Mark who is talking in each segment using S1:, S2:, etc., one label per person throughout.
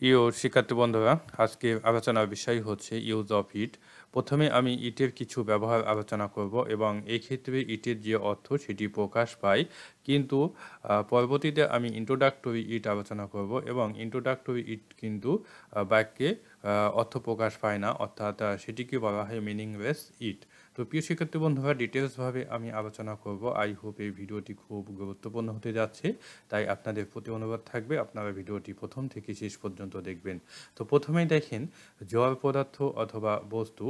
S1: প্রিয় শিক্ষার্থী বন্ধুরা, আজকে আলোচনার বিষয় হচ্ছে ইউজ অফ ইট। প্রথমে আমি ইটের কিছু ব্যবহার আলোচনা করব এবং এই ক্ষেত্রে ইটের যে অর্থ সেটি প্রকাশ পায়, কিন্তু পরবর্তীতে আমি ইন্ট্রোডাক্টরি ইট আলোচনা করব এবং ইন্ট্রোডাক্টরি ইট কিন্তু বাক্যে অর্থ প্রকাশ পায় না, অর্থাৎ সেটিকে বলা হয় মিনিংলেস ইট। তো প্রিয় শিক্ষার্থী বন্ধুরা, ডিটেলসভাবে আমি আলোচনা করব। আই হোপ এই ভিডিওটি খুব গুরুত্বপূর্ণ হতে যাচ্ছে, তাই আপনাদের প্রতি অনুরোধ থাকবে আপনারা ভিডিওটি প্রথম থেকে শেষ পর্যন্ত দেখবেন। তো প্রথমেই দেখেন, জড় পদার্থ অথবা বস্তু,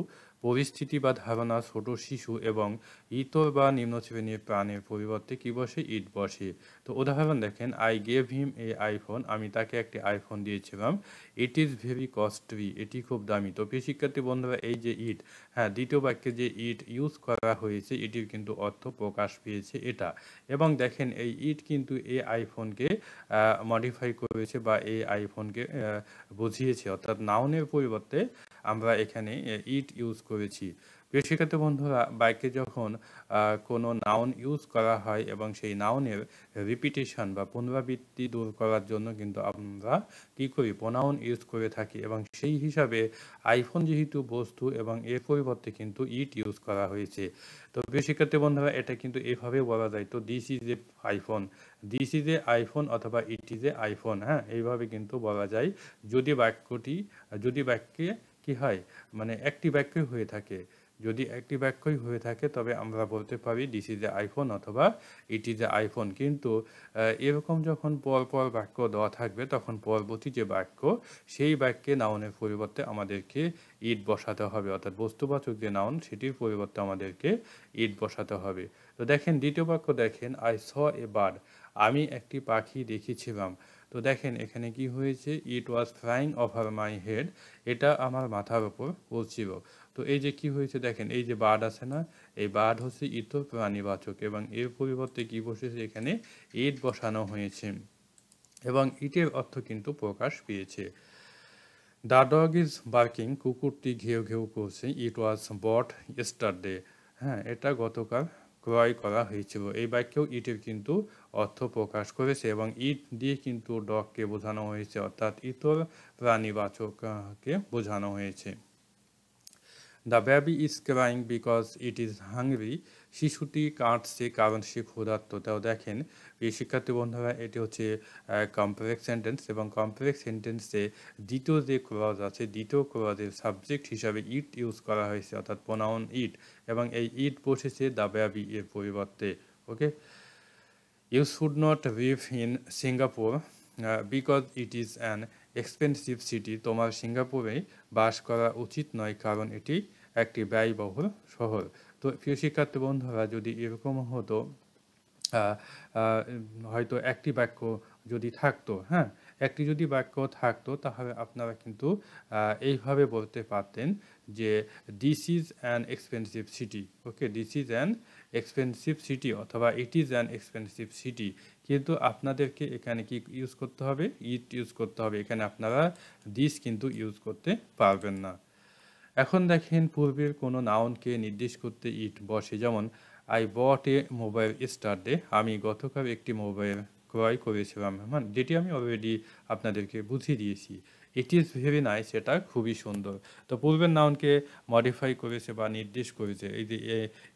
S1: পরিস্থিতি বা ধারণা, ছোট শিশু এবং ইতর বা নিম্ন শ্রেণীর প্রাণের পরিবর্তে কি বসে? ইট বসে। তো উদাহরণ দেখেন, I gave him A iPhone, আমি তাকে একটি আইফোন দিয়েছিলাম। ইট ইজ ভেরি কস্টলি, এটি খুব দামি। তো প্রিয় শিক্ষার্থী বন্ধুরা, এই যে ইট, হ্যাঁ, দ্বিতীয় বাক্যে যে ইট ইউজ করা হয়েছে এটির কিন্তু অর্থ প্রকাশ পেয়েছে এটা। এবং দেখেন, এই ইট কিন্তু এই আইফোনকে মডিফাই করেছে বা এই আইফোনকে বুঝিয়েছে, অর্থাৎ নাউনের পরিবর্তে আমরা এখানে ইট ইউজ করেছি। প্রিয় শিক্ষার্থী বন্ধুরা, বাক্যে যখন কোনো নাউন ইউজ করা হয় এবং সেই নাউনের রিপিটেশন বা পুনরাবৃত্তি দূর করার জন্য কিন্তু আমরা কী করি? প্রোনাউন ইউজ করে থাকি, এবং সেই হিসাবে আইফোন যেহেতু বস্তু এবং এর পরিবর্তে কিন্তু ইট ইউজ করা হয়েছে। তো প্রিয় শিক্ষার্থী বন্ধুরা, এটা কিন্তু এভাবে বলা যায়। তো this is a iPhone, this is a iPhone অথবা ইট ইজ এ আইফোন, হ্যাঁ, এইভাবে কিন্তু বলা যায় যদি বাক্যে কি হয়, মানে একটি বাক্যই হয়ে থাকে। যদি একটি বাক্যই হয়ে থাকে তবে আমরা বলতে পারি দিস ইজ এ আইফোন অথবা ইট ইজ এ আইফোন। কিন্তু এরকম যখন পরপর বাক্য দেওয়া থাকবে তখন পরবর্তী যে বাক্য, সেই বাক্যে নাউনের পরিবর্তে আমাদেরকে ইট বসাতে হবে, অর্থাৎ বস্তুবাচক যে নাউন সেটির পরিবর্তে আমাদেরকে ইট বসাতে হবে। তো দেখেন, দ্বিতীয় বাক্য দেখেন, আই স এ বার্ড, আমি একটি পাখি দেখেছিলাম। তো দেখেন এখানে কি হয়েছে? It was flying over my head, এটা আমার মাথার ওপর উড়ছিল। তো এই যে কি হয়েছে দেখেন, এই যে বার্ড আছে না, এই বার্ড হচ্ছে ইতর প্রাণীবাচক এবং এর পরিবর্তে কি বসেছে? এখানে ইট বসানো হয়েছে এবং ইটের অর্থ কিন্তু প্রকাশ পেয়েছে। দ্য ডগ ইজ বার্কিং, কুকুরটি ঘেউ ঘেউ করছে। ইট ওয়াজ বট ইয়েস্টারডে, হ্যাঁ, এটা গতকাল ক্রয় করা হয়েছিল। এই বাক্যেও ইটের কিন্তু অর্থ প্রকাশ করেছে এবং ইট দিয়ে কিন্তু ডগকে বোঝানো হয়েছে, অর্থাৎ ইতর প্রাণীবাচককে বোঝানো হয়েছে। The baby is crying because it is hungry, শিশুটি কাঁদছে কারণ সে ক্ষুধার্ত। তাও দেখেন এই শিক্ষার্থী বন্ধুরা, এটি হচ্ছে কমপ্লেক্স সেন্টেন্স এবং কমপ্লেক্স সেন্টেন্সে দ্বিতীয় যে ক্লজ আছে, দ্বিতীয় ক্লজের সাবজেক্ট হিসাবে ইট ইউজ করা হয়েছে, অর্থাৎ প্রোনাউন ইট, এবং এই ইট বসেছে দ্য বেবি এর পরিবর্তে। Okay, you should not live in Singapore because it is an expensive city, তোমার সিঙ্গাপুরে বাস করা উচিত নয় কারণ এটি একটি ব্যয়বহুল শহর। তো প্রিয় শিক্ষার্থী বন্ধুরা, যদি এরকম হতো, হয়তো একটি বাক্য যদি থাকতো, হ্যাঁ, একটি যদি বাক্য থাকতো তাহলে আপনারা কিন্তু এইভাবে বলতে পারতেন যে this is an expensive city. Okay, this is an expensive city অথবা it is an expensive city, কিন্তু আপনাদেরকে এখানে কি ইউজ করতে হবে? ইট ইউজ করতে হবে। এখানে আপনারা দিস কিন্তু ইউজ করতে পারবেন না। এখন দেখেন, পূর্বের কোনো নাউনকে নির্দেশ করতে ইট বসে, যেমন আই বট এ মোবাইল স্টারডে, আমি গতকাল একটি মোবাইল ক্রয় করেছিলাম, মানে যেটি আমি অলরেডি আপনাদেরকে বুঝিয়ে দিয়েছি। ইট ইজ ভেরি নাইস, এটা খুবই সুন্দর। তো পূর্বের নাউনকে মডিফাই করেছে বা নির্দেশ করেছে, এই যে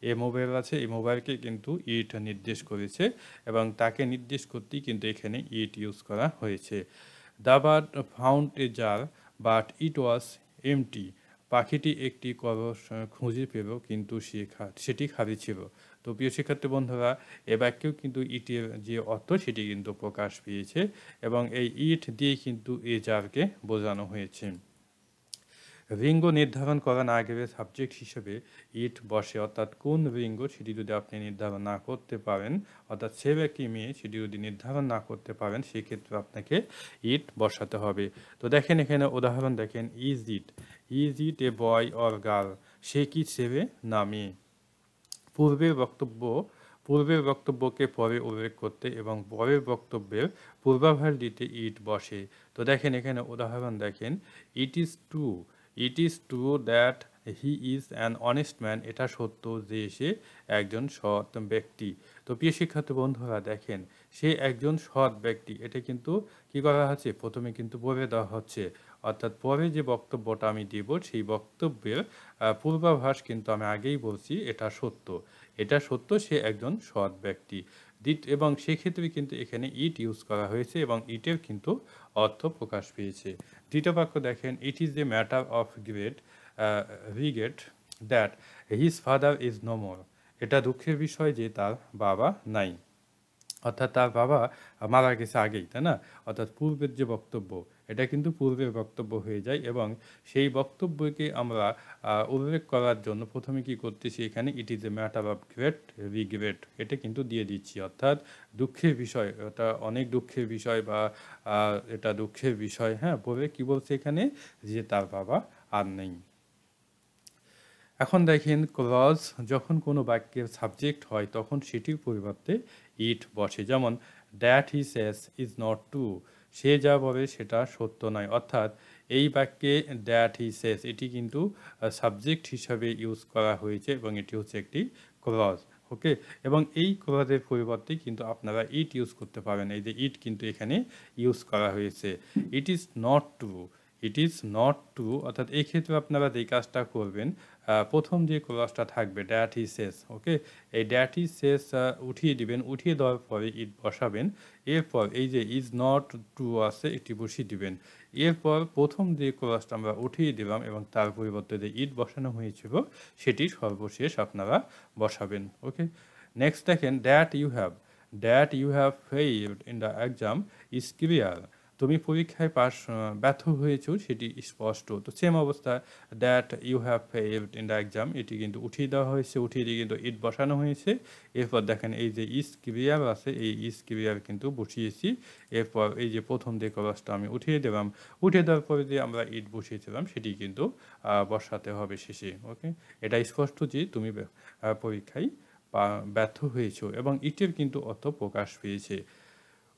S1: এ মোবাইল আছে, এই মোবাইলকে কিন্তু ইট নির্দেশ করেছে এবং তাকে নির্দেশ করতেই কিন্তু এখানে ইট ইউজ করা হয়েছে। The bird found a jar but it was empty, পাখিটি একটি কলস খুঁজে পেল কিন্তু সেটি খালি ছিল। তো প্রিয় শিক্ষার্থী বন্ধুরা, এ বাক্যেও কিন্তু ইটের যে অর্থ সেটি কিন্তু প্রকাশ পেয়েছে এবং এই ইট দিয়ে কিন্তু এ জারকে বোঝানো হয়েছে। লিঙ্গ নির্ধারণ করা না গেলে সাবজেক্ট হিসেবে ইট বসে, অর্থাৎ কোন লিঙ্গ সেটি যদি আপনি নির্ধারণ না করতে পারেন, অর্থাৎ ছেলে কি মেয়ে সেটি যদি নির্ধারণ না করতে পারেন, সেক্ষেত্রে আপনাকে ইট বসাতে হবে। তো দেখেন এখানে উদাহরণ দেখেন, is it a boy or girl, সে কি ছেলে না মেয়ে। পূর্বের বক্তব্যকে পরে উল্লেখ করতে এবং পরের বক্তব্যের পূর্বাভাস দিতে ইট বসে। তো দেখেন এখানে উদাহরণ দেখেন, it is true that he is an honest man, এটা সত্য যে সে একজন সৎ ব্যক্তি। তো প্রিয় শিক্ষার্থী বন্ধুরা দেখেন, সে একজন সৎ ব্যক্তি, এটা কিন্তু কি করা হচ্ছে, প্রথমে কিন্তু বলে দেওয়া হচ্ছে। অর্থাৎ পরে যে বক্তব্যটা আমি দিব সেই বক্তব্যের পূর্বাভাস কিন্তু আমি আগেই বলছি এটা সত্য। এটা সত্য, সে একজন সৎ ব্যক্তি। এবং সেক্ষেত্রে কিন্তু এখানে ইট ইউজ করা হয়েছে এবং ইটের কিন্তু অর্থ প্রকাশ পেয়েছে। দ্বিতীয় বাক্য দেখেন, it is a matter of great regret that his father is no more. এটা দুঃখের বিষয় যে তার বাবা নাই। অর্থাৎ তার বাবা মারা গেছে আগেই, তাই না? অর্থাৎ পূর্বের যে বক্তব্য, এটা কিন্তু পূর্বের বক্তব্য হয়ে যায় এবং সেই বক্তব্যকে আমরা উল্লেখ করার জন্য প্রথমে কি করতেছি, এখানে ইট is a matter of great regret, এটা কিন্তু দিয়ে দিচ্ছি। অর্থাৎ দুঃখের বিষয়, এটা অনেক দুঃখের বিষয় বা এটা দুঃখের বিষয়, হ্যাঁ, বলে কি বলছে এখানে, যে তার বাবা আর নেই। এখন দেখেন, ক্লজ যখন কোনো বাক্যের সাবজেক্ট হয় তখন সেটির পরিবর্তে ইট বসে। যেমন that he says is not true, সে যা বলে সেটা সত্য নয়। অর্থাৎ এই বাক্যে দ্যাট হি সেস এটি কিন্তু সাবজেক্ট হিসাবে ইউজ করা হয়েছে এবং এটি হচ্ছে একটি ক্লজ। ওকে, এবং এই ক্লজের পরিবর্তে কিন্তু আপনারা ইট ইউজ করতে পারেন। এই যে ইট কিন্তু এখানে ইউজ করা হয়েছে। ইট is not true, it is not true, অর্থাৎ এই ক্ষেত্রে আপনারা যেই কাজটা করবেন, প্রথম যে ক্লজটা থাকবে দ্যাট হি সেস, ওকে, এই দ্যাট হি সেস উঠিয়ে দিবেন, উঠিয়ে দেওয়ার পরে ইট বসাবেন। এরপর এই যে ইজ নট ট্রু আছে এটি বসিয়ে দিবেন। এরপর প্রথম যে ক্লজটা আমরা উঠিয়ে দিলাম এবং তার পরিবর্তে যে ইট বসানো হয়েছিল সেটি সর্বশেষ আপনারা বসাবেন। ওকে, নেক্সট দেখেন, that you have failed in the exam is clear. তুমি পরীক্ষায় ব্যর্থ হয়েছো সেটি স্পষ্ট। তো সেম অবস্থা, that you have failed in the exam, এটি কিন্তু উঠিয়ে দেওয়া হয়েছে, উঠিয়ে দিয়ে কিন্তু ইট বসানো হয়েছে। এরপর দেখেন এই যে ইজ ক্লিয়ার আছে, এই ইজ ক্লিয়ার কিন্তু বসিয়েছি। এরপর এই যে প্রথম যে ক্লজটা আমি উঠিয়ে দিলাম, উঠিয়ে দেওয়ার পরে যে আমরা ইট বসিয়েছিলাম সেটি কিন্তু বসাতে হবে শেষে। ওকে, এটা স্পষ্ট যে তুমি পরীক্ষায় ব্যর্থ হয়েছো এবং ইটের কিন্তু অর্থ প্রকাশ পেয়েছে।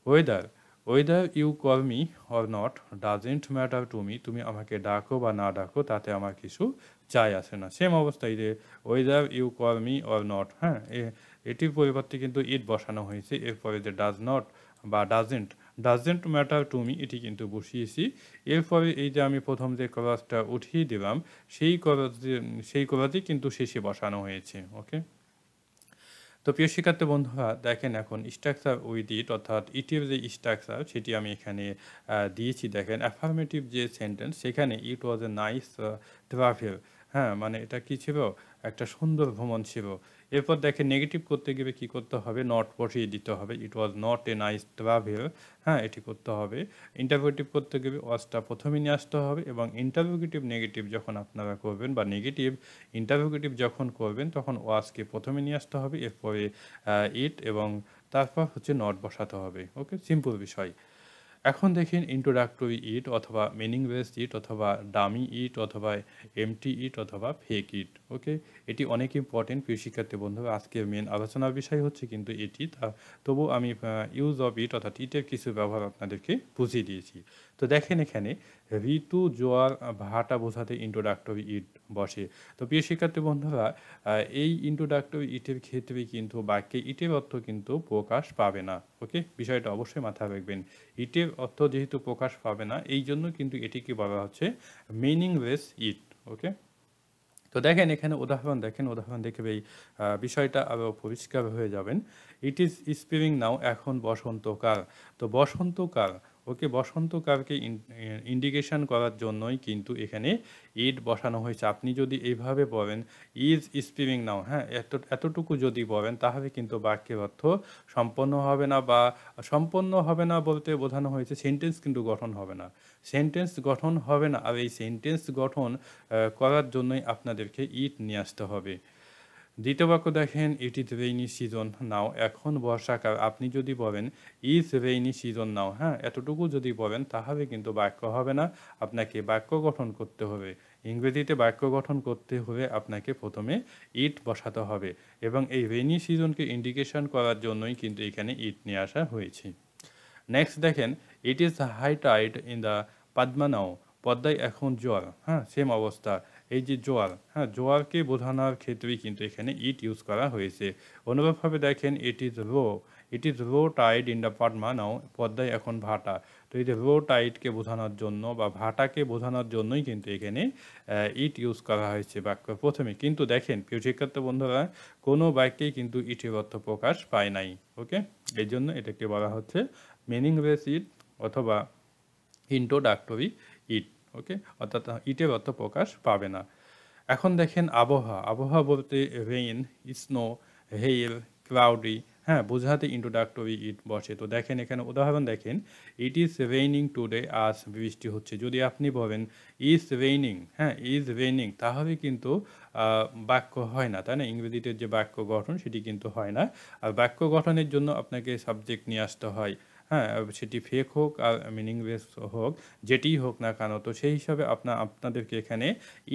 S1: Whether whether you call me or not doesn't matter to me, তুমি আমাকে ডাকো বা না ডাকো তাতে আমার কিছু যায় আসে না। সেম অবস্থায় যে whether you call me or not, হ্যাঁ, এটির পরিবর্তে কিন্তু ইট বসানো হয়েছে। এরপরে যে ডাজ নট বা ডাজেন্ট ম্যাটার টু মি এটি কিন্তু বসিয়েছি। এরপরে এই যে আমি প্রথম যে ক্লজটা উঠিয়ে দিলাম সেই ক্লজই কিন্তু শেষে বসানো হয়েছে। ওকে, তো প্রিয় শিক্ষার্থী বন্ধুরা দেখেন, এখন স্ট্রাকচার উইথ ইট অর্থাৎ ইটের যে স্ট্রাকচার সেটি আমি এখানে দিয়েছি। দেখেন অ্যাফার্মেটিভ যে সেন্টেন্স, সেখানে ইট ওয়াজ এ নাইস ট্রাভেল, হ্যাঁ, মানে এটা কি ছিল, একটা সুন্দর ভ্রমণ ছিল। এরপর দেখেন নেগেটিভ করতে গেলে কি করতে হবে, নট বসিয়ে দিতে হবে, it was not a nice travel, হ্যাঁ, এটি করতে হবে। ইন্টারভিউটিভ করতে গেলে ওয়াজটা প্রথমে নিয়ে আসতে হবে এবং ইন্টারভিউটিভ নেগেটিভ যখন আপনারা করবেন বা নেগেটিভ ইন্টারভিউটিভ যখন করবেন তখন ওয়াজকে প্রথমে নিয়ে আসতে হবে, এরপরে ইট এবং তারপর হচ্ছে নট বসাতে হবে। ওকে, সিম্পল বিষয়। এখন দেখেন ইন্ট্রোডাক্টরি ইট অথবা মিনিংলেস ইট অথবা ডামি ইট অথবা এমটি ইট অথবা ফেক ইট। ওকে, এটি অনেক ইম্পর্টেন্ট প্রিয় শিক্ষার্থী বন্ধুরা। আজকের মেন আলোচনার বিষয় হচ্ছে কিন্তু এটি, তবু আমি ইউজ অফ ইট অর্থাৎ ইটের কিছু ব্যবহার আপনাদেরকে বুঝিয়ে দিয়েছি। তো দেখেন এখানে ঋতু, জোয়ার, ভাটা বোঝাতে ইন্ট্রোডাক্টরি ইট বসে। তো প্রিয় শিক্ষার্থী বন্ধুরা, এই ইন্ট্রোডাক্টরি ইটের ক্ষেত্রে কিন্তু বাক্যে ইটের অর্থ কিন্তু প্রকাশ পাবে না। ওকে, বিষয়টা অবশ্যই মাথায় রাখবেন। ইটের অর্থ যেহেতু প্রকাশ পাবে না, এই জন্য কিন্তু এটিকে বলা হচ্ছে মিনিংলেস ইট। ওকে, তো দেখেন এখানে উদাহরণ দেখেন, উদাহরণ দেখে এই বিষয়টা আরও পরিষ্কার হয়ে যাবেন। ইট ইজ স্প্রিং নাও, এখন বসন্তকাল। তো বসন্তকাল, ওকে, বসন্তকালকে ইন্ডিকেশন করার জন্যই কিন্তু এখানে ইট বসানো হয়েছে। আপনি যদি এইভাবে বলেন ইজ স্প্রিং নাও, হ্যাঁ, এতটুকু যদি বলেন তাহলে কিন্তু বাক্যের অর্থ সম্পন্ন হবে না, বা সম্পন্ন হবে না বলতে বোঝানো হয়েছে সেন্টেন্স কিন্তু গঠন হবে না, সেন্টেন্স গঠন হবে না। আর এই সেন্টেন্স গঠন করার জন্যই আপনাদেরকে ইট নিয়ে আসতে হবে। দ্বিতীয় বাক্য দেখেন, ইট ইজ রেইনি সিজন নাও, এখন বর্ষাকাল। আপনি যদি বলেন ইজ রেইনি সিজন নাও, হ্যাঁ, এতটুকু যদি বলেন তাহলে কিন্তু বাক্য হবে না, আপনাকে বাক্য গঠন করতে হবে। ইংরেজিতে বাক্য গঠন করতে হলে আপনাকে প্রথমে ইট বসাতে হবে এবং এই রেইনি সিজনকে ইন্ডিকেশন করার জন্যই কিন্তু এখানে ইট নিয়ে আসা হয়েছে। নেক্সট দেখেন, it is high tide in the Padma now, পদ্মায় এখন জোয়ার, হ্যাঁ, সেম অবস্থা। এই যে জোয়ার, হ্যাঁ, জোয়ারকে বোঝানোর ক্ষেত্রেই কিন্তু এখানে ইট ইউজ করা হয়েছে। অনুরূপভাবে দেখেন, it is low it is low tide in the Padma now, পদ্মায় এখন ভাটা। তো এই যে লো টাইডকে বোঝানোর জন্য বা ভাটাকে বোঝানোর জন্যই কিন্তু এখানে ইট ইউজ করা হয়েছে বাক্য প্রথমে। কিন্তু দেখেন প্রিয় শিক্ষার্থী বন্ধুরা, কোনো বাক্যেই কিন্তু ইটের অর্থ প্রকাশ পায় নাই। ওকে, এই জন্য এটাকে বলা হচ্ছে মিনিংলেস ইট অথবা ইন্ট্রোডাক্টরি ইট। ওকে, অর্থাৎ ইটের অর্থ প্রকাশ পাবে না। এখন দেখেন আবহাওয়া। আবহাওয়া বলতে রেইন, স্নো, হেল, ক্লাউডি, হ্যাঁ, বোঝাতে ইন্ট্রোডাক্টরি ইট বসে। তো দেখেন এখানে উদাহরণ দেখেন, ইট ইজ রেইনিং টুডে, আজ বৃষ্টি হচ্ছে। যদি আপনি বলেন ইজ রেইনিং, হ্যাঁ, ইজ রেইনিং, তাহলে কিন্তু বাক্য হয় না, তাই না? ইংরেজিতে যে বাক্য গঠন সেটি কিন্তু হয় না। আর বাক্য গঠনের জন্য আপনাকে সাবজেক্ট নিয়ে আসতে হয়, হ্যাঁ, সেটি ফেক হোক আর মিনিংলেস হোক, যেটিই হোক না কেন। তো সেই হিসাবে আপনাদেরকে এখানে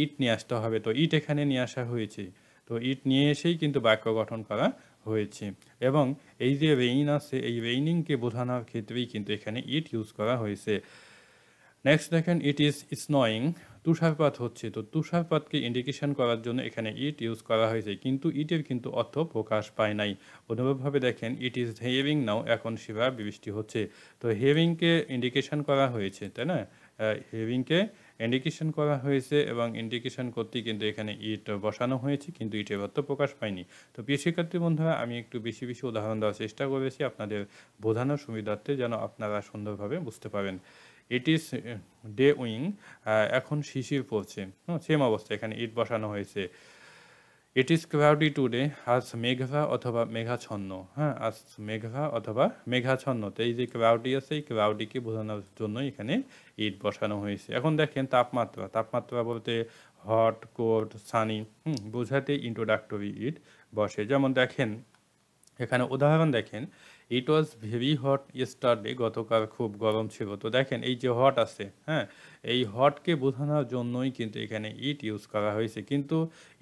S1: ইট নিয়ে আসতে হবে। তো ইট এখানে নিয়ে আসা হয়েছে। তো ইট নিয়ে এসেই কিন্তু বাক্য গঠন করা হয়েছে। এবং এই যে রেইন আছে, এই রেইনিংকে বোঝানোর ক্ষেত্রেই কিন্তু এখানে ইট ইউজ করা হয়েছে। নেক্সট দেখেন, ইট ইজ স্নোয়িং, তুষারপাত হচ্ছে। তো তুষারপাতকে ইন্ডিকেশন করার জন্য এখানে ইট ইউজ করা হয়েছে, কিন্তু ইটের কিন্তু অর্থ প্রকাশ পায় নাই। অনুরূপভাবে দেখেন, ইট ইজ হেভিং নাও, এখন শিবা বৃষ্টি হচ্ছে। তো হেভিংকে ইন্ডিকেশন করা হয়েছে, তাই না? হেভিংকে ইন্ডিকেশন করা হয়েছে এবং ইন্ডিকেশন করতেই কিন্তু এখানে ইট বসানো হয়েছে, কিন্তু ইটের অর্থ প্রকাশ পায়নি। তো প্রিয় শিক্ষার্থী বন্ধুরা, আমি একটু বেশি বেশি উদাহরণ দেওয়ার চেষ্টা করেছি আপনাদের বোঝানোর সুবিধার্থে, যেন আপনারা সুন্দরভাবে বুঝতে পারেন। ইট ইজ ডে উইং, এখন শিশির পড়ছে। সেম অবস্থা, এখানে ইট বসানো হয়েছে। ইট ইজ ক্লাউডি টুডে, আজ মেঘা অথবা মেঘাচ্ছন্ন, হ্যাঁ, আজ মেঘা অথবা মেঘাচ্ছন্ন। তো এই যে ক্লাউডি আছে, এই ক্লাউডিকে বোঝানোর জন্য এখানে ইট বসানো হয়েছে। এখন দেখেন তাপমাত্রা। তাপমাত্রা বলতে হট, কোল্ড, সানি, বোঝাতে ইন্ট্রোডাক্টরি ইট বসে। যেমন দেখেন এখানে উদাহরণ দেখেন, it was very hot yesterday, গতকাল খুব গরম ছিল। তো দেখেন এই যে হট আছে, হ্যাঁ, এই হটকে বোঝানোর জন্যই কিন্তু এখানে ইট ইউজ করা হয়েছে, কিন্তু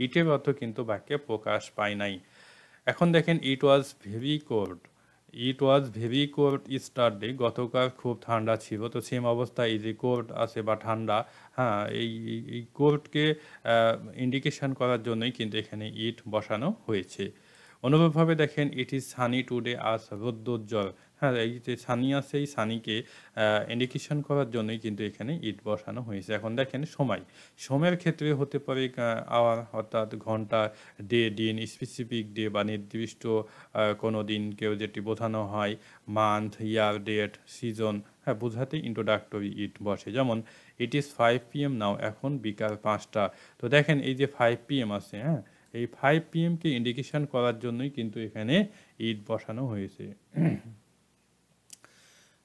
S1: ইটের অর্থ কিন্তু বাক্যে প্রকাশ পায় নাই। এখন দেখেন, it was very cold, it was very cold yesterday, গতকাল খুব ঠান্ডা ছিল। তো সেম অবস্থা, এই যে কোল্ড আছে বা ঠান্ডা, হ্যাঁ, এই কোল্ডকে ইন্ডিকেশন করার জন্যই কিন্তু এখানে ইট বসানো হয়েছে। অনুরূপভাবে দেখেন, ইট ইজ সানি টুডে, আজ রৌদ্রোজ্জ্বল, হ্যাঁ, এই যে সানি আছে, এই সানিকে ইন্ডিকেশন করার জন্যই কিন্তু এখানে ইট বসানো হয়েছে। এখন দেখেন সময়। সময়ের ক্ষেত্রে হতে পারে আওয়ার, অর্থাৎ ঘন্টা, ডে, দিন, স্পেসিফিক ডে বা নির্দিষ্ট কোনো দিনকেও যেটি বোঝানো হয়, মান্থ, ইয়ার, ডেট, সিজন, হ্যাঁ, বোঝাতে ইন্ট্রোডাক্টরি ইট বসে। যেমন ইট ইজ 5 PM নাও, এখন বিকাল 5টা। তো দেখেন এই যে 5 PM আছে, হ্যাঁ, এই 5 PM-কে ইন্ডিকেশন করার জন্যই কিন্তু এখানে ইট বসানো হয়েছে।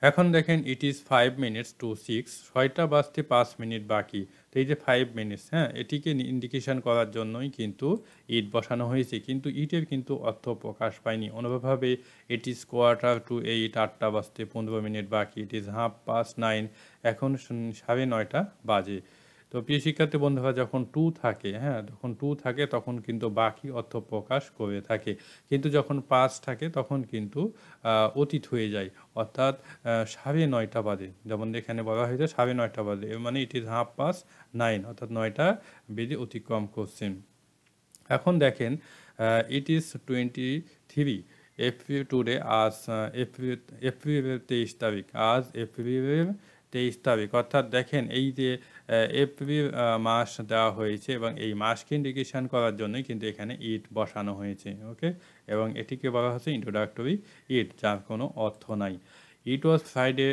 S1: এখন দেখেন, ইট ইজ 5 minutes to 6, 6টা বাজতে 5 মিনিট বাকি। তো এই যে 5 minutes, হ্যাঁ, এটিকে ইন্ডিকেশন করার জন্যই কিন্তু ইট বসানো হয়েছে, কিন্তু ইটের কিন্তু অর্থ প্রকাশ পায়নি। অনুরূপভাবে ইট ইজ 7:45, 8টা বাজতে 15 মিনিট বাকি। ইট ইজ 9:30, এখন 9:30 বাজে। তো প্রিয় শিক্ষার্থী বন্ধুরা, যখন টু থাকে, হ্যাঁ, যখন টু থাকে তখন কিন্তু বাকি অর্থ প্রকাশ করে থাকে, কিন্তু যখন পাস থাকে তখন কিন্তু অতীত হয়ে যায়, অর্থাৎ 9:30 বাজে। যেমন এখানে বলা হয়েছে 9:30 বাজে, এর মানে ইট ইজ 9:30, অর্থাৎ 9টা বেজে অতিক্রম করছেন। এখন দেখেন, ইট ইজ 23 এপ্রিল টুডে, আজ এপ্রিলের 23 তারিখ, আজ এপ্রিলের 23 তারিখ। অর্থাৎ দেখেন এই যে এপ্রিল মাস দেওয়া হয়েছে এবং এই মাসকে ইন্ডিকেশন করার জন্যই কিন্তু এখানে ইট বসানো হয়েছে। ওকে, এবং এটিকে বলা হচ্ছে ইন্ট্রোডাক্টরি ইট, যার কোনো অর্থ নাই। ইট ওয়াজ ফ্রাইডে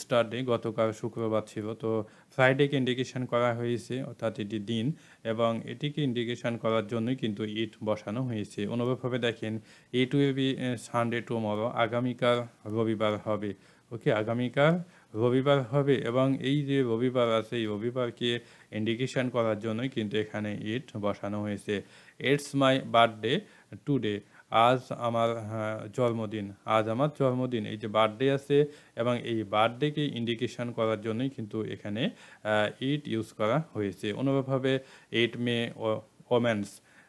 S1: স্টারডে, গতকাল শুক্রবার ছিল। তো ফ্রাইডেকে ইন্ডিকেশন করা হয়েছে, অর্থাৎ এটি দিন, এবং এটিকে ইন্ডিকেশন করার জন্যই কিন্তু ইট বসানো হয়েছে। অনুরূপভাবে দেখেন, it will be Sunday tomorrow, আগামীকাল রবিবার হবে। ওকে, আগামীকাল রবিবার হবে, এবং এই যে রবিবার আছে, এই রবিবারকে ইন্ডিকেশন করার জন্যই কিন্তু এখানে ইট বসানো হয়েছে। ইটস মাই বার্থডে টুডে, আজ আমার জন্মদিন, আজ আমার জন্মদিন। এই যে বার্থডে আছে এবং এই বার্থডেকে ইন্ডিকেশন করার জন্যই কিন্তু এখানে ইট ইউজ করা হয়েছে। অনুরূপভাবে 8 মে ওমেন্স,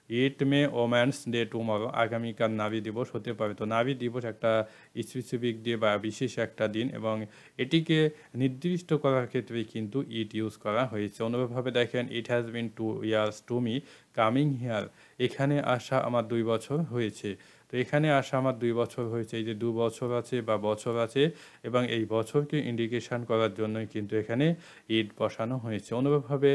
S1: 8 মে ওমেন্স ডে টুমরো, আগামীকাল নারী দিবস হতে পারে। তো নারী দিবস একটা স্পেসিফিক ডে বা বিশেষ একটা দিন, এবং এটিকে নির্দিষ্ট করার ক্ষেত্রে কিন্তু ইট ইউজ করা হয়েছে। অনুরূপভাবে দেখেন, it has been 2 years to me coming here, এখানে আসা আমার 2 বছর হয়েছে। তো এখানে আসা আমার 2 বছর হয়েছে। এই যে 2 বছর আছে বা বছর আছে এবং এই বছরকে ইন্ডিকেশন করার জন্যই কিন্তু এখানে ইট বসানো হয়েছে। অনুরূপভাবে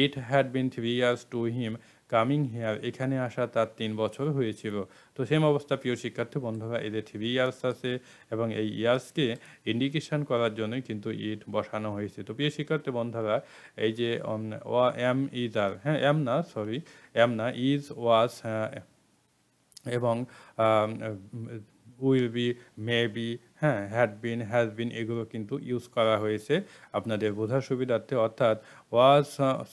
S1: it had been 3 years to him coming here, এখানে আসা তার 3 বছর হয়েছিল। তো সেম অবস্থা প্রিয় শিক্ষার্থী বন্ধুরা, এই যে 3 ইয়ার্স আছে এবং এই ইয়ার্সকে ইন্ডিকেশন করার জন্যই কিন্তু ইট বসানো হয়েছে। তো প্রিয় শিক্ষার্থী বন্ধুরা, এই যে এম ইজ আর, হ্যাঁ এম না, সরি এম না, ইজ ওয়াজ এবং উইল বি, মে বি, হ্যাঁ হ্যাড বিন, হ্যাজ বিন, এগুলো কিন্তু ইউজ করা হয়েছে আপনাদের বোঝার সুবিধার্থে। অর্থাৎ ওয়াজ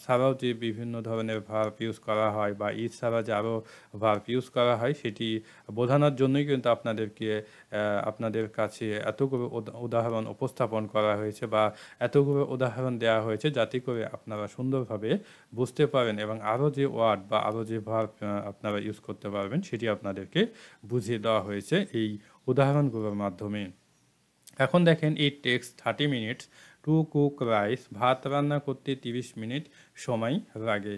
S1: ছাড়াও যে বিভিন্ন ধরনের ভার্ব ইউজ করা হয় বা ইজ ছাড়া যে আরও ভার্ব ইউজ করা হয় সেটি বোঝানোর জন্যই কিন্তু আপনাদেরকে আপনাদের কাছে এতগুলো উদাহরণ উপস্থাপন করা হয়েছে বা এতগুলো উদাহরণ দেওয়া হয়েছে যাতে করে আপনারা সুন্দরভাবে বুঝতে পারেন এবং আরও যে ওয়ার্ড বা আরও যে ভার্ব আপনারা ইউজ করতে পারবেন সেটি আপনাদেরকে বুঝিয়ে দেওয়া হয়েছে এই উদাহরণগুলোর মাধ্যমে। এখন দেখেন it takes 30 minutes to cook rice, ভাত রান্না করতে 30 মিনিট সময় লাগে।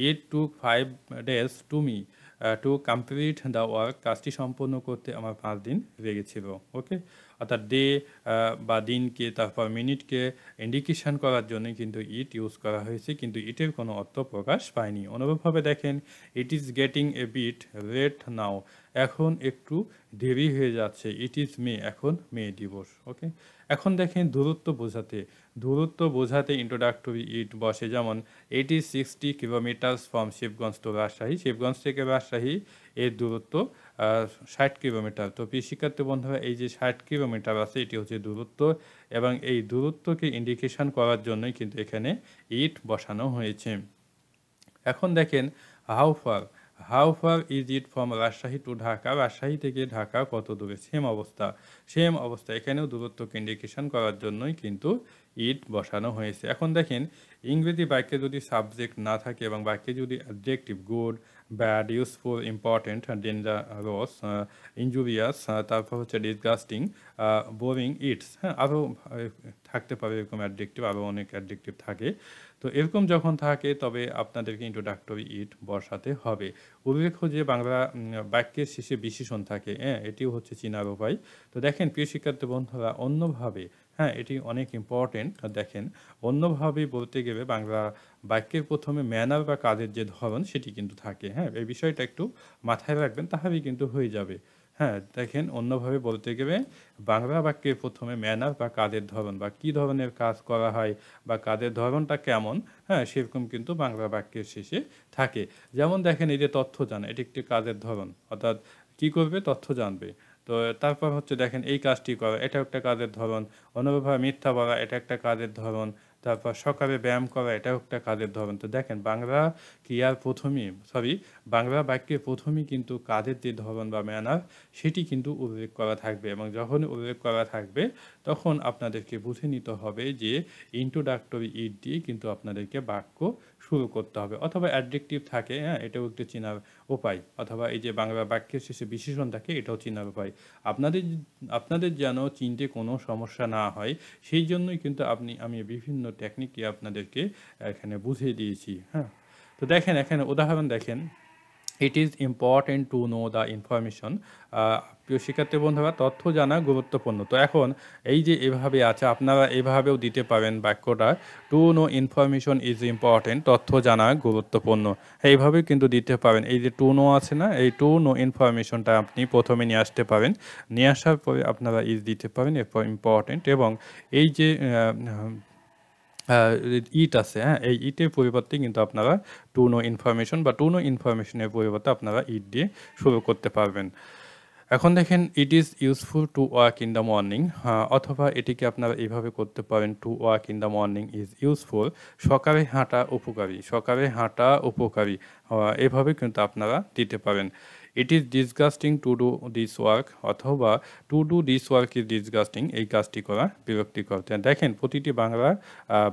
S1: ইট টুক 5 days to me to complete the work, কাজটি সম্পন্ন করতে আমার 5 দিন লেগেছিল। ওকে, অর্থাৎ ডে বা দিনকে তারপর মিনিটকে ইন্ডিকেশন করার জন্য কিন্তু ইট ইউজ করা হয়েছে, কিন্তু ইটের কোনো অর্থ প্রকাশ পায়নি। অনুরূপভাবে দেখেন it is getting a bit late now, এখন একটু দেরি হয়ে যাচ্ছে। ইট ইজ মে, এখন মে দিবস। ওকে, এখন দেখেন দূরত্ব বোঝাতে ইন্ট্রোডাক্টরি ইট বসে, যেমন 60 kilometres from Shibganj to Rajshahi, Shibganj থেকে রাজশাহী এর দূরত্ব 60 কিলোমিটার। তো প্রিয় শিক্ষার্থী বন্ধুরা, এই যে 60 কিলোমিটার আছে এটি হচ্ছে দূরত্ব এবং এই দূরত্বকে ইন্ডিকেশন করার জন্যই কিন্তু এখানে ইট বসানো হয়েছে। এখন দেখেন how far is it from Rajshahi to Dhaka, Rajshahi থেকে ঢাকা কত দূরে। সেম অবস্থা এখানেও দূরত্বকে ইন্ডিকেশন করার জন্যই কিন্তু ইট বসানো হয়েছে। এখন দেখেন ইংরেজি বাক্যে যদি সাবজেক্ট না থাকে এবং বাক্যে যদি adjective good, bad, useful, important, dangerous, injurious, তারপর হচ্ছে ডিসগাস্টিং, বোরিং, ইটস, হ্যাঁ আরও থাকতে পারে এরকম অ্যাডজেক্টিভ, আরও অনেক অ্যাডজেক্টিভ থাকে। তো এরকম যখন থাকে তবে আপনাদেরকে ইন্ট্রোডাক্টরি ইট বসাতে হবে। উল্লেখ্য যে বাংলা বাক্যের শেষে বিশেষণ থাকে, হ্যাঁ এটিও হচ্ছে চিনার উপায়। তো দেখেন প্রিয় শিক্ষার্থী বন্ধুরা, অন্যভাবে, হ্যাঁ এটি অনেক ইম্পর্টেন্ট, দেখেন অন্যভাবে বলতে গেলে বাংলা বাক্যের প্রথমে ম্যানার বা কাজের যে ধরন সেটি কিন্তু থাকে। হ্যাঁ এই বিষয়টা একটু মাথায় রাখবেন, তাহলেই কিন্তু হয়ে যাবে। হ্যাঁ দেখেন অন্যভাবে বলতে গেলে বাংলা বাক্যের প্রথমে ম্যানার বা কাজের ধরন বা কী ধরনের কাজ করা হয় বা কাজের ধরনটা কেমন, হ্যাঁ সেরকম কিন্তু বাংলা বাক্যের শেষে থাকে। যেমন দেখেন এই যে তথ্য জানা, এটি একটি কাজের ধরন, অর্থাৎ কী করবে, তথ্য জানবে। তো তারপর হচ্ছে দেখেন এই কাজটি করা, এটা একটা কাজের ধরন। অনুরূপভাবে মিথ্যা বলা, এটা একটা কাজের ধরন। তারপর সকালে ব্যায়াম করা, এটাও একটা কাজের ধরন। তো দেখেন বাংলা ক্রিয়ার প্রথমেই বাংলা বাক্যের প্রথমেই কিন্তু কাজের যে ধরন বা ম্যানার সেটি কিন্তু উল্লেখ করা থাকবে এবং যখন উল্লেখ করা থাকবে তখন আপনাদেরকে বুঝে নিতে হবে যে ইন্ট্রোডাক্টরি ইট দিয়ে কিন্তু আপনাদেরকে বাক্য শুরু করতে হবে। অথবা অ্যাডজেক্টিভ থাকে, হ্যাঁ এটাও একটু চেনার উপায়। অথবা এই যে বাংলা বাক্যের শেষে বিশেষণ থাকে, এটাও চেনার উপায়। আপনাদের যেন চিনতে কোনো সমস্যা না হয় সেই জন্যই কিন্তু আমি বিভিন্ন টেকনিকই আপনাদেরকে এখানে বুঝিয়ে দিয়েছি। হ্যাঁ, তো দেখেন এখানে উদাহরণ দেখেন, it is important to know the information. প্রিয় শিক্ষার্থী বন্ধুরা, তথ্য জানা গুরুত্বপূর্ণ। তো এখন এই যে এভাবে আছে, আপনারা এভাবেও দিতে পারেন বাক্যটা, two know information is important, তথ্য জানা গুরুত্বপূর্ণ। এইভাবেই কিন্তু দিতে পারেন। এই যে টু নো আছে না, এই টু নো ইনফরমেশনটা আপনি প্রথমে নিয়ে আসতে পারেন, নিয়ে আসার পরে আপনারা ইজ দিতে পারেন, এরপর ইম্পর্টেন্ট। এবং এই যে ইট আছে, হ্যাঁ এই ইটের পরিবর্তে কিন্তু আপনারা টু নো ইনফরমেশন বা টু নো ইনফরমেশনের পরিবর্তে আপনারা ইট দিয়ে শুরু করতে পারবেন। এখন দেখেন it is useful to walk in the morning, অথবা এটিকে আপনারা এইভাবে করতে পারেন, to walk in the morning is useful, সকালে হাঁটা উপকারী, এভাবে কিন্তু আপনারা দিতে পারেন। It is disgusting to do this work, অথবা to do this work is disgusting, এই কাজটি করা বিরক্তিকর। দেখেন প্রতিটি বাংলা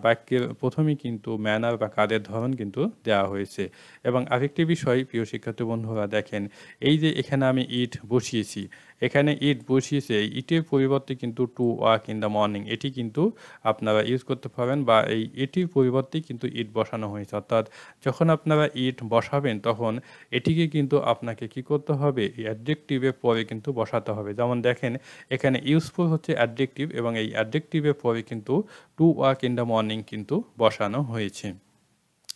S1: বাক্যের প্রথমেই কিন্তু ম্যানার বা কাজের ধরন কিন্তু দেওয়া হয়েছে। এবং আরেকটি বিষয় প্রিয় শিক্ষার্থী বন্ধুরা, দেখেন এই যে এখানে আমি ইট বসিয়েছি, এখানে ইট বসিয়েছে, ইটের পরিবর্তে কিন্তু two walk in the morning এটি কিন্তু আপনারা ইউজ করতে পারেন, বা এটির পরিবর্তে কিন্তু ইট বসানো হয়েছে। অর্থাৎ যখন আপনারা ইট বসাবেন তখন এটিকে কিন্তু আপনাকে কি করতে হবে, অ্যাডজেক্টিভের পরে কিন্তু বসাতে হবে। যেমন দেখেন এখানে ইউজফুল হচ্ছে অ্যাডজেক্টিভ, এবং এই অ্যাডজেক্টিভের পরে কিন্তু two walk in the morning কিন্তু বসানো হয়েছে।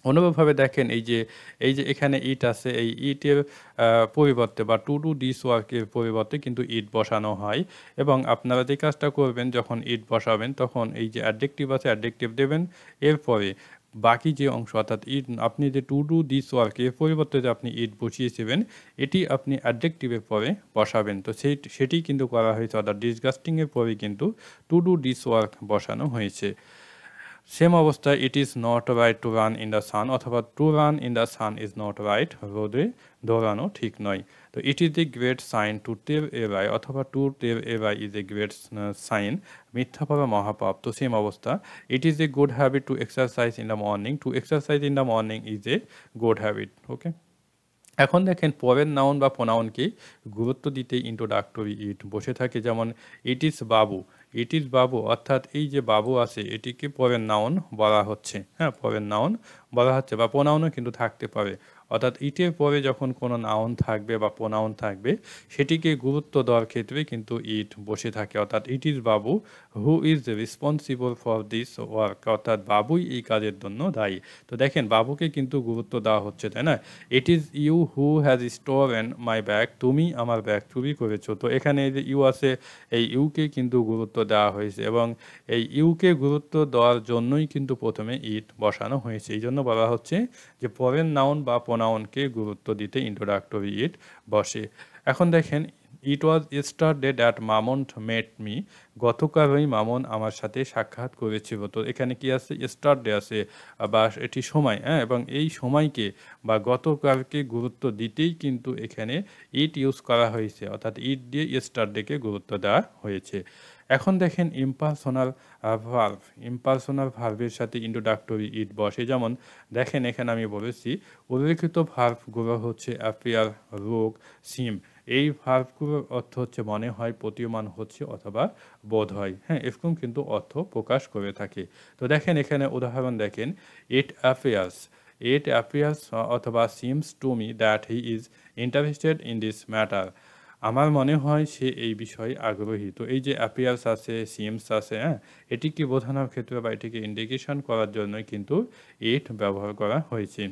S1: অনুরূপভাবে দেখেন এই যে এখানে ইট আছে, এই ইটের পরিবর্তে বা টু ডু দিস ওয়ার্কের পরিবর্তে কিন্তু ইট বসানো হয়। এবং আপনারা যে কাজটা করবেন যখন ইট বসাবেন তখন এই যে অ্যাডজেক্টিভ আছে অ্যাডজেক্টিভ দেবেন, এরপরে বাকি যে অংশ অর্থাৎ ইট আপনি যে টু ডু দিস ওয়ার্ক এর পরিবর্তে যে আপনি ইট বসিয়েছিলেন এটি আপনি অ্যাডজেক্টিভের পরে বসাবেন। তো সেটি কিন্তু করা হয়েছে, অর্থাৎ ডিসগাস্টিংয়ের পরে কিন্তু টু ডু দিস ওয়ার্ক বসানো হয়েছে। সেম অবস্থায় it is not right to run in the sun, অথবা to run in the sun is not right, রোদে দৌড়ানো ঠিক নয়। তো it is a great sign to tell a lie, অথবা to tell a lie is a great sign, মিথ্যা বলা মহাপাপ। তো সেম অবস্থা, it is a good habit to exercise in the morning, to exercise in the morning is a good habit. ওকে, এখন দেখেন পরের noun বা প্রোনাউনকে গুরুত্ব দিতে ইন্ট্রোডাক্টরি ইট বসে থাকে। যেমন it is Babu, it is বাবু অর্থাৎ এই যে বাবু আছে এটিকে পরের নাউন বলা হচ্ছে। হ্যাঁ, পরের নাউন বলা হচ্ছে, বা প্রোনাউনও কিন্তু থাকতে পারে। অর্থাৎ ইটের পরে যখন কোনো নাউন থাকবে বা প্রোনাউন থাকবে সেটিকে গুরুত্ব দেওয়ার ক্ষেত্রে কিন্তু ইট বসে থাকে। অর্থাৎ it is Babu who is responsible for this work, অর্থাৎ বাবুই এই কাজের জন্য দায়ী। তো দেখেন বাবুকে কিন্তু গুরুত্ব দেওয়া হচ্ছে, তাই না? It is you who has stolen my bag, তুমি আমার ব্যাগ চুরি করেছো। তো এখানে এই যে ইউ আছে, এই ইউকে কিন্তু গুরুত্ব দেওয়া হয়েছে, এবং এই ইউকে গুরুত্ব দেওয়ার জন্যই কিন্তু প্রথমে ইট বসানো হয়েছে। এই জন্য বলা হচ্ছে যে পরের নাউন বা প্রোনাউনকে গুরুত্ব দিতে ইন্ট্রোডাক্টরি ইট বসে। এখন দেখেন it was yesterday that Mamun met me, গতকালই মামুন আমার সাথে সাক্ষাৎ করেছিল। তো এখানে কি আছে, ইস্টারডে আছে, বা এটি সময়, হ্যাঁ, এবং এই সময়কে বা গতকালকে গুরুত্ব দিতেই কিন্তু এখানে ইট ইউজ করা হয়েছে, অর্থাৎ ইট দিয়ে ইস্টারডেকে গুরুত্ব দেওয়া হয়েছে। এখন দেখেন ইম্পার্সোনাল ভার্ব, ইম্পার্সোনাল ভার্বের সাথে ইন্ট্রোডাক্টরি ইট বসে। যেমন দেখেন এখানে আমি বলেছি উল্লেখিত ভার্বগুলো হচ্ছে অ্যাপিয়ার, লুক, সিম। এই ভার্বগুলোর অর্থ হচ্ছে মনে হয়, প্রতীয়মান হচ্ছে, অথবা বোধ হয়। হ্যাঁ, এরকম কিন্তু অর্থ প্রকাশ করে থাকে। তো দেখেন এখানে উদাহরণ দেখেন, ইট অ্যাপিয়ার্স, ইট অ্যাপিয়ার্স অথবা seems to me that he is interested in this matter, আমার মনে হয় সে এই বিষয়ে আগ্রহী। তো এই যে অ্যাপিয়ার্স আছে, সিমস আছে, হ্যাঁ, এটিকে বোঝানোর ক্ষেত্রে বা এটিকে ইন্ডিকেশন করার জন্যই কিন্তু ইট ব্যবহার করা হয়েছে।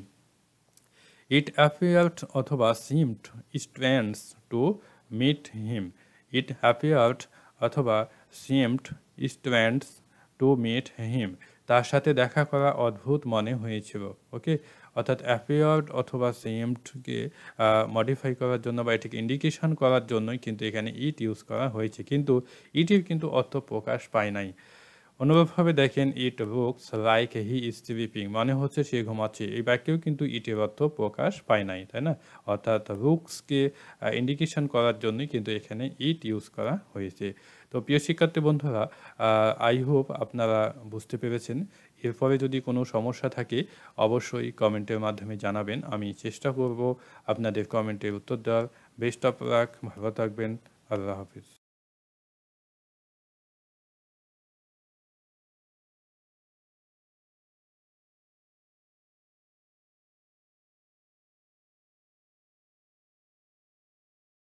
S1: ইট অ্যাপিয়ার্ড অথবা seemed strange to meet him, it appeared অথবা seemed strange to meet him, তার সাথে দেখা করা অদ্ভুত মনে হয়েছিল। ওকে, অর্থাৎ অ্যাপিয়ার্ড অথবা সিমডকে মডিফাই করার জন্য বা এটিকে ইন্ডিকেশন করার জন্যই কিন্তু এখানে ইট ইউজ করা হয়েছে, কিন্তু ইটের কিন্তু অর্থ প্রকাশ পায় নাই। অনুরূপভাবে দেখেন it looks like he is sleeping, মানে হচ্ছে সে ঘুমাচ্ছে। এই বাক্যেও কিন্তু ইটের অর্থ প্রকাশ পায় নাই, তাই না? অর্থাৎ লুকসকে ইন্ডিকেশন করার জন্যই কিন্তু এখানে ইট ইউজ করা হয়েছে। তো প্রিয় শিক্ষার্থী বন্ধুরা, আই হোপ আপনারা বুঝতে পেরেছেন। এরপরে যদি কোনো সমস্যা থাকে অবশ্যই কমেন্টের মাধ্যমে জানাবেন, আমি চেষ্টা করব আপনাদের কমেন্টের উত্তর দেওয়ার। বেস্ট অফ লাক, ভালো থাকবেন, আল্লাহ হাফিজ।